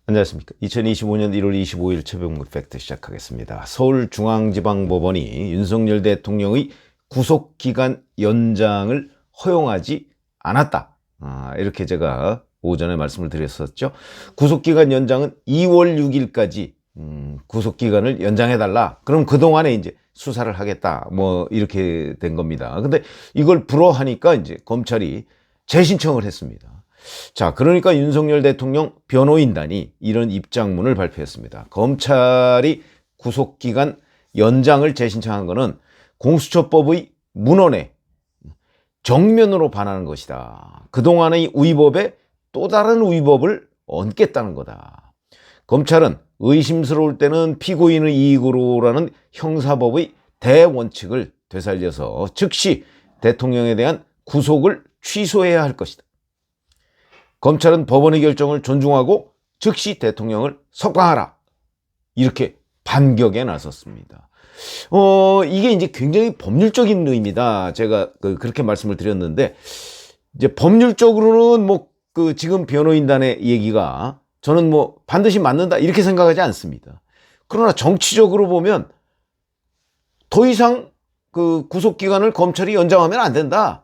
안녕하십니까. 2025년 1월 25일 최병무 팩트 시작하겠습니다. 서울중앙지방법원이 윤석열 대통령의 구속기간 연장을 허용하지 않았다. 이렇게 제가 오전에 말씀을 드렸었죠. 구속기간 연장은 2월 6일까지 구속기간을 연장해달라. 그럼 그동안에 이제 수사를 하겠다. 뭐 이렇게 된 겁니다. 근데 이걸 불허하니까 이제 검찰이 재신청을 했습니다. 자, 그러니까 윤석열 대통령 변호인단이 이런 입장문을 발표했습니다. 검찰이 구속기간 연장을 재신청한 것은 공수처법의 문헌에 정면으로 반하는 것이다. 그동안의 위법에 또 다른 위법을 얹겠다는 거다. 검찰은 의심스러울 때는 피고인의 이익으로라는 형사법의 대원칙을 되살려서 즉시 대통령에 대한 구속을 취소해야 할 것이다. 검찰은 법원의 결정을 존중하고 즉시 대통령을 석방하라. 이렇게 반격에 나섰습니다. 이게 이제 굉장히 법률적인 의미다. 제가 그렇게 말씀을 드렸는데, 이제 법률적으로는 지금 변호인단의 얘기가 저는 반드시 맞는다. 이렇게 생각하지 않습니다. 그러나 정치적으로 보면 더 이상 구속기간을 검찰이 연장하면 안 된다.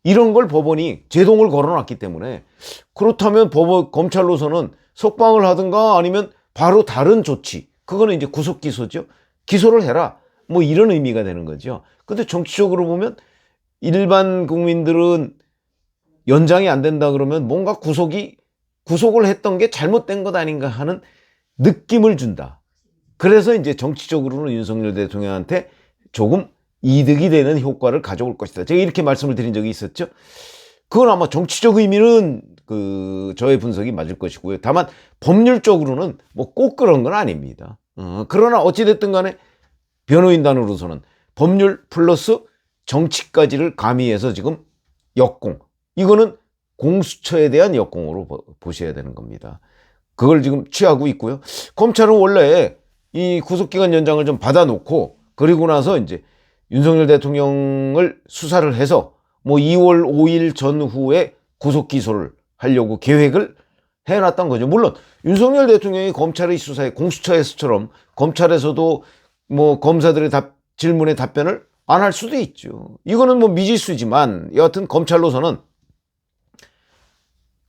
이런 걸 법원이 제동을 걸어놨기 때문에, 그렇다면 검찰로서는 석방을 하든가 아니면 바로 다른 조치, 그거는 이제 구속 기소죠. 기소를 해라. 이런 의미가 되는 거죠. 근데 정치적으로 보면 일반 국민들은 연장이 안 된다 그러면 뭔가 구속을 했던 게 잘못된 것 아닌가 하는 느낌을 준다. 그래서 이제 정치적으로는 윤석열 대통령한테 조금 이득이 되는 효과를 가져올 것이다. 제가 이렇게 말씀을 드린 적이 있었죠. 그건 아마 정치적 의미는 저의 분석이 맞을 것이고요. 다만 법률적으로는 꼭 그런 건 아닙니다. 그러나 어찌됐든 간에 변호인단으로서는 법률 플러스 정치까지를 가미해서 지금 역공. 이거는 공수처에 대한 역공으로 보셔야 되는 겁니다. 그걸 지금 취하고 있고요. 검찰은 원래 이 구속기간 연장을 좀 받아놓고 그리고 나서 이제 윤석열 대통령을 수사를 해서 2월 5일 전후에 구속 기소를 하려고 계획을 해놨던 거죠. 물론 윤석열 대통령이 검찰의 수사에 공수처에서처럼 검찰에서도 검사들의 질문에 답변을 안 할 수도 있죠. 이거는 미지수지만 여하튼 검찰로서는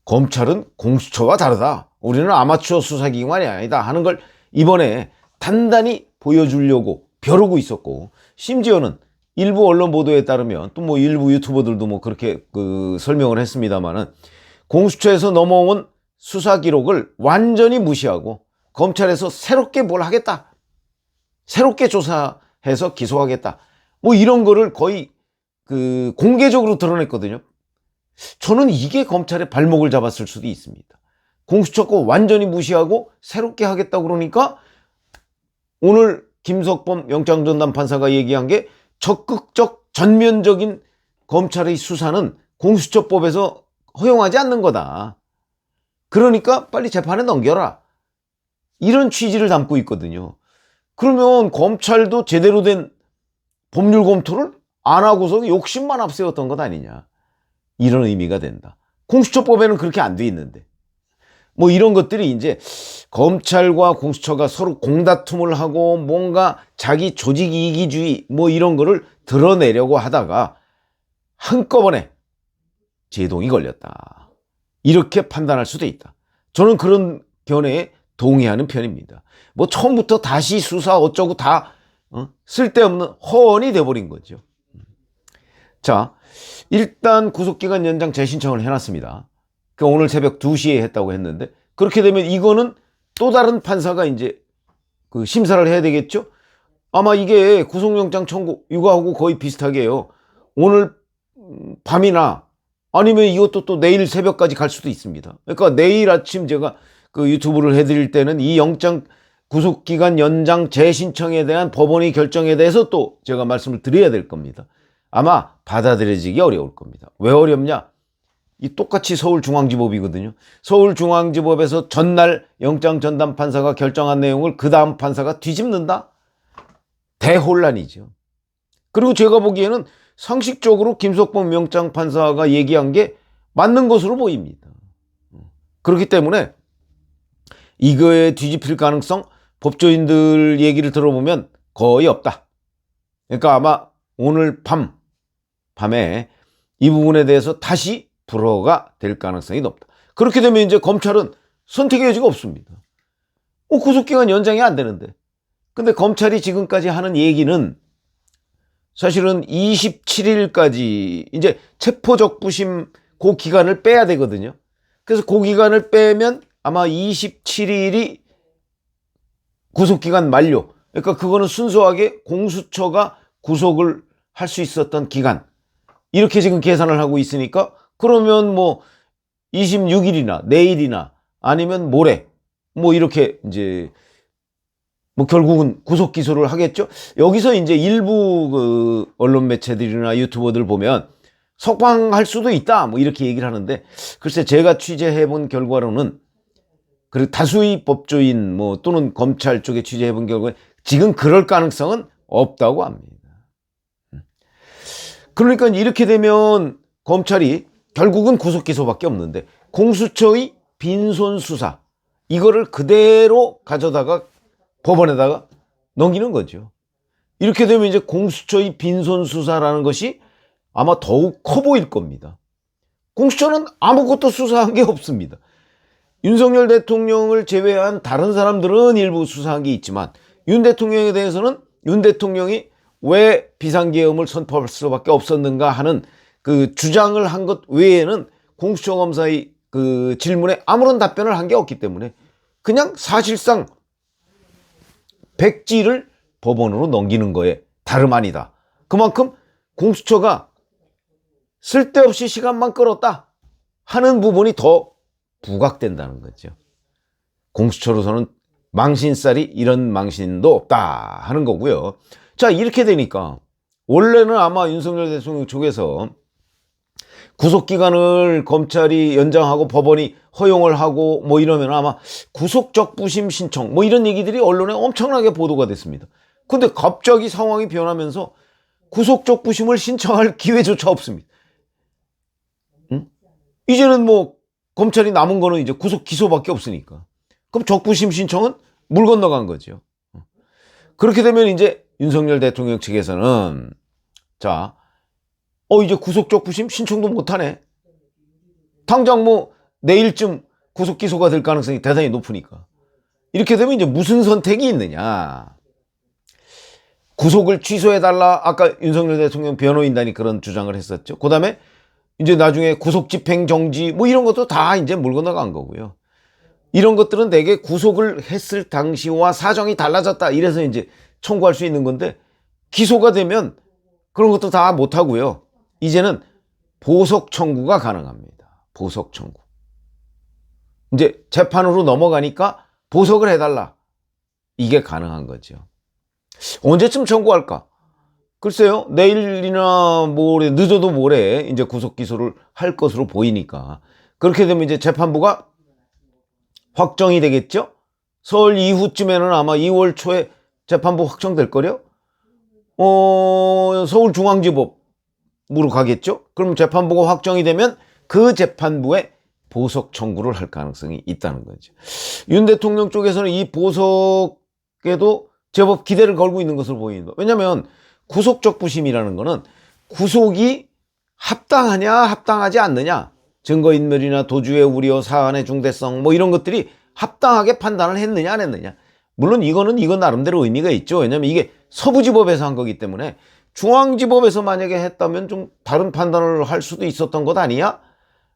검찰은 공수처와 다르다. 우리는 아마추어 수사기관이 아니다 하는 걸 이번에 단단히 보여주려고 벼르고 있었고, 심지어는 일부 언론 보도에 따르면 또 일부 유튜버들도 그렇게 설명을 했습니다만은 공수처에서 넘어온 수사 기록을 완전히 무시하고 검찰에서 새롭게 뭘 하겠다. 새롭게 조사해서 기소하겠다. 이런 거를 거의 공개적으로 드러냈거든요. 저는 이게 검찰의 발목을 잡았을 수도 있습니다. 공수처 거 완전히 무시하고 새롭게 하겠다 그러니까 오늘 김석범 영장전담 판사가 얘기한 게 적극적 전면적인 검찰의 수사는 공수처법에서 허용하지 않는 거다. 그러니까 빨리 재판에 넘겨라. 이런 취지를 담고 있거든요. 그러면 검찰도 제대로 된 법률 검토를 안 하고서 욕심만 앞세웠던 것 아니냐. 이런 의미가 된다. 공수처법에는 그렇게 안 돼 있는데. 이런 것들이 이제 검찰과 공수처가 서로 공다툼을 하고 뭔가 자기 조직 이기주의 이런 거를 드러내려고 하다가 한꺼번에 제동이 걸렸다. 이렇게 판단할 수도 있다. 저는 그런 견해에 동의하는 편입니다. 처음부터 다시 수사 어쩌고 다 쓸데없는 허언이 돼버린 거죠. 자, 일단 구속기간 연장 재신청을 해놨습니다. 오늘 새벽 2시에 했다고 했는데, 그렇게 되면 이거는 또 다른 판사가 이제 심사를 해야 되겠죠? 아마 이게 구속영장 청구, 이거하고 거의 비슷하게 해요. 오늘 밤이나 아니면 이것도 또 내일 새벽까지 갈 수도 있습니다. 그러니까 내일 아침 제가 유튜브를 해드릴 때는 이 영장 구속기간 연장 재신청에 대한 법원의 결정에 대해서 또 제가 말씀을 드려야 될 겁니다. 아마 받아들여지기 어려울 겁니다. 왜 어렵냐? 이 똑같이 서울중앙지법이거든요. 서울중앙지법에서 전날 영장 전담 판사가 결정한 내용을 그 다음 판사가 뒤집는다? 대혼란이죠. 그리고 제가 보기에는 상식적으로 김석범 영장 판사가 얘기한 게 맞는 것으로 보입니다. 그렇기 때문에 이거에 뒤집힐 가능성 법조인들 얘기를 들어보면 거의 없다. 그러니까 아마 오늘 밤에 이 부분에 대해서 다시 불허가 될 가능성이 높다. 그렇게 되면 이제 검찰은 선택의 여지가 없습니다. 구속기간 연장이 안 되는데. 근데 검찰이 지금까지 하는 얘기는 사실은 27일까지 이제 체포적부심 그 기간을 빼야 되거든요. 그래서 그 기간을 빼면 아마 27일이 구속기간 만료. 그러니까 그거는 순수하게 공수처가 구속을 할 수 있었던 기간. 이렇게 지금 계산을 하고 있으니까 그러면 뭐 26일이나 내일이나 아니면 모레 뭐 이렇게 이제 뭐 결국은 구속 기소를 하겠죠. 여기서 이제 일부 그 언론 매체들이나 유튜버들 보면 석방할 수도 있다 뭐 이렇게 얘기를 하는데 글쎄 제가 취재해 본 결과로는 그리고 다수의 법조인 뭐 또는 검찰 쪽에 취재해 본 결과에 지금 그럴 가능성은 없다고 합니다. 그러니까 이렇게 되면 검찰이 결국은 구속 기소밖에 없는데 공수처의 빈손 수사 이거를 그대로 가져다가 법원에다가 넘기는 거죠. 이렇게 되면 이제 공수처의 빈손 수사라는 것이 아마 더욱 커 보일 겁니다. 공수처는 아무것도 수사한 게 없습니다. 윤석열 대통령을 제외한 다른 사람들은 일부 수사한 게 있지만 윤 대통령에 대해서는 윤 대통령이 왜 비상계엄을 선포할 수밖에 없었는가 하는 그 주장을 한 것 외에는 공수처 검사의 그 질문에 아무런 답변을 한 게 없기 때문에 그냥 사실상 백지를 법원으로 넘기는 거에 다름 아니다. 그만큼 공수처가 쓸데없이 시간만 끌었다 하는 부분이 더 부각된다는 거죠. 공수처로서는 망신살이 이런 망신도 없다 하는 거고요. 자, 이렇게 되니까 원래는 아마 윤석열 대통령 쪽에서 구속기간을 검찰이 연장하고 법원이 허용을 하고 뭐 이러면 아마 구속적부심 신청 뭐 이런 얘기들이 언론에 엄청나게 보도가 됐습니다. 근데 갑자기 상황이 변하면서 구속적부심을 신청할 기회조차 없습니다. 응? 이제는 뭐 검찰이 남은 거는 이제 구속 기소밖에 없으니까. 그럼 적부심 신청은 물 건너간 거죠. 그렇게 되면 이제 윤석열 대통령 측에서는 자, 이제 구속적부심 신청도 못하네. 당장 뭐 내일쯤 구속 기소가 될 가능성이 대단히 높으니까. 이렇게 되면 이제 무슨 선택이 있느냐. 구속을 취소해달라. 아까 윤석열 대통령 변호인단이 그런 주장을 했었죠. 그 다음에 이제 나중에 구속 집행 정지 뭐 이런 것도 다 이제 물 건너간 거고요. 이런 것들은 대개 구속을 했을 당시와 사정이 달라졌다. 이래서 이제 청구할 수 있는 건데 기소가 되면 그런 것도 다 못하고요. 이제는 보석 청구가 가능합니다. 보석 청구. 이제 재판으로 넘어가니까 보석을 해달라. 이게 가능한 거죠. 언제쯤 청구할까? 글쎄요, 내일이나 모레, 늦어도 모레 이제 구속 기소를 할 것으로 보이니까. 그렇게 되면 이제 재판부가 확정이 되겠죠? 설 이후쯤에는 아마 2월 초에 재판부 확정될 거요. 서울중앙지법으로 가겠죠? 그럼 재판부가 확정이 되면 그 재판부에 보석 청구를 할 가능성이 있다는 거죠. 윤 대통령 쪽에서는 이 보석에도 제법 기대를 걸고 있는 것으로 보입니다. 왜냐하면 구속적부심이라는 거는 구속이 합당하냐 합당하지 않느냐, 증거인멸이나 도주의 우려, 사안의 중대성 뭐 이런 것들이 합당하게 판단을 했느냐 안 했느냐. 물론 이건 나름대로 의미가 있죠. 왜냐하면 이게 서부지법에서 한 거기 때문에 중앙지법에서 만약에 했다면 좀 다른 판단을 할 수도 있었던 것 아니야?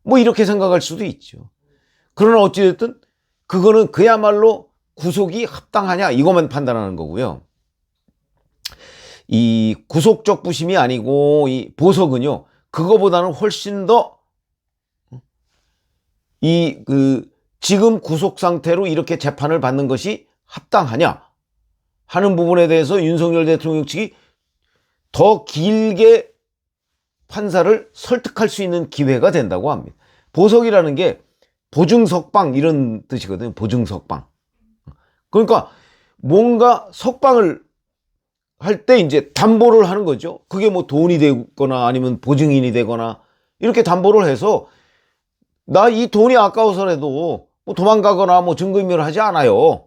뭐 이렇게 생각할 수도 있죠. 그러나 어찌됐든 그거는 그야말로 구속이 합당하냐 이것만 판단하는 거고요. 이 구속적부심이 아니고 이 보석은요, 그거보다는 훨씬 더 지금 구속 상태로 이렇게 재판을 받는 것이 합당하냐 하는 부분에 대해서 윤석열 대통령 측이 더 길게 판사를 설득할 수 있는 기회가 된다고 합니다. 보석이라는 게 보증석방 이런 뜻이거든요. 보증석방. 그러니까 뭔가 석방을 할 때 이제 담보를 하는 거죠. 그게 뭐 돈이 되거나 아니면 보증인이 되거나 이렇게 담보를 해서 나 이 돈이 아까워서라도 뭐 도망가거나 뭐 증거인멸을 하지 않아요.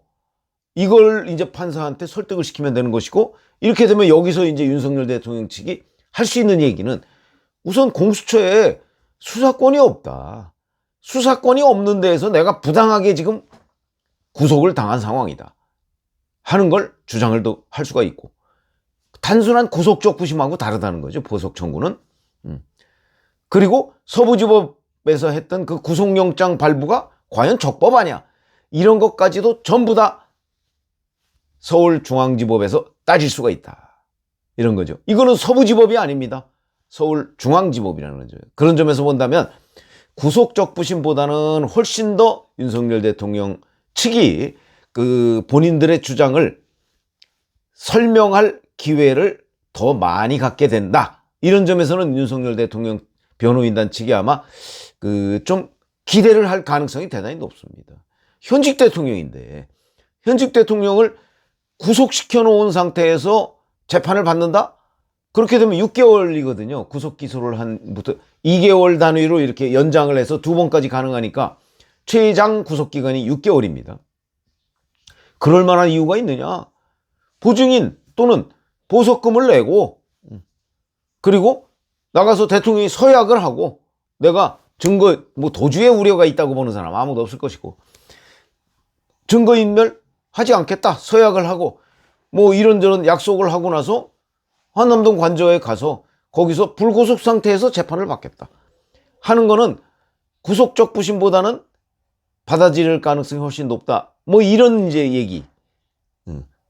이걸 이제 판사한테 설득을 시키면 되는 것이고, 이렇게 되면 여기서 이제 윤석열 대통령 측이 할 수 있는 얘기는 우선 공수처에 수사권이 없다. 수사권이 없는 데에서 내가 부당하게 지금 구속을 당한 상황이다 하는 걸 주장을 또 할 수가 있고, 단순한 구속적 부심하고 다르다는 거죠, 보석 청구는. 그리고 서부지법에서 했던 그 구속영장 발부가 과연 적법하냐, 이런 것까지도 전부 다 서울중앙지법에서 따질 수가 있다, 이런 거죠. 이거는 서부지법이 아닙니다. 서울중앙지법이라는 거죠. 그런 점에서 본다면 구속적 부심보다는 훨씬 더 윤석열 대통령 측이 그 본인들의 주장을 설명할 기회를 더 많이 갖게 된다, 이런 점에서는 윤석열 대통령 변호인단 측이 아마 그 좀 기대를 할 가능성이 대단히 높습니다. 현직 대통령인데, 현직 대통령을 구속시켜 놓은 상태에서 재판을 받는다? 그렇게 되면 6개월이거든요. 구속 기소를 한부터 2개월 단위로 이렇게 연장을 해서 2번까지 가능하니까 최장 구속 기간이 6개월입니다. 그럴 만한 이유가 있느냐? 보증인 또는 보석금을 내고, 그리고 나가서 대통령이 서약을 하고, 내가 증거, 뭐 도주의 우려가 있다고 보는 사람 아무도 없을 것이고, 증거인멸 하지 않겠다 서약을 하고, 뭐 이런저런 약속을 하고 나서 한남동 관저에 가서 거기서 불구속 상태에서 재판을 받겠다 하는 거는 구속적 부심보다는 받아들일 가능성이 훨씬 높다, 뭐 이런 이제 얘기.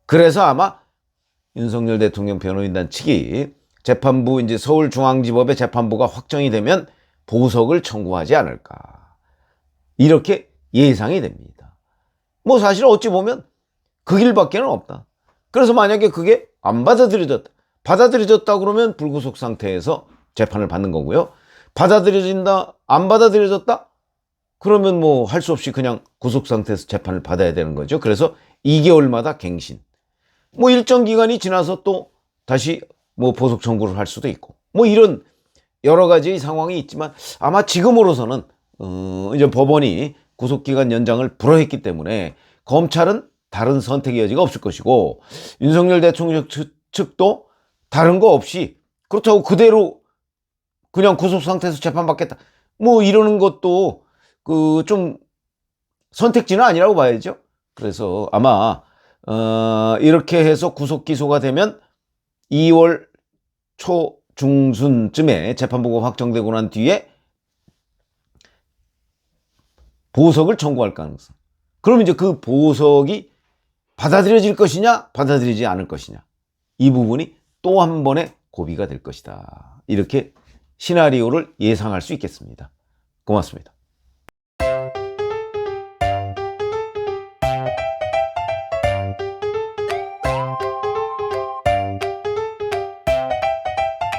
그래서 아마 윤석열 대통령 변호인단 측이 재판부, 이제 서울중앙지법의 재판부가 확정이 되면 보석을 청구하지 않을까, 이렇게 예상이 됩니다. 뭐 사실 어찌 보면 그 길밖에는 없다. 그래서 만약에 그게 안 받아들여졌다 그러면 불구속 상태에서 재판을 받는 거고요. 받아들여진다, 안 받아들여졌다 그러면 뭐 할 수 없이 그냥 구속 상태에서 재판을 받아야 되는 거죠. 그래서 2개월마다 갱신, 뭐 일정 기간이 지나서 또 다시 뭐 보석 청구를 할 수도 있고, 뭐 이런 여러 가지 상황이 있지만, 아마 지금으로서는 이제 법원이 구속기간 연장을 불허했기 때문에 검찰은 다른 선택의 여지가 없을 것이고, 윤석열 대통령 측도 다른 거 없이 그렇다고 그대로 그냥 구속 상태에서 재판받겠다 뭐 이러는 것도 그 좀 선택지는 아니라고 봐야죠. 그래서 아마 이렇게 해서 구속 기소가 되면 2월 초 중순쯤에 재판부가 확정되고 난 뒤에 보석을 청구할 가능성. 그럼 이제 그 보석이 받아들여질 것이냐 받아들이지 않을 것이냐, 이 부분이 또 한 번의 고비가 될 것이다, 이렇게 시나리오를 예상할 수 있겠습니다. 고맙습니다.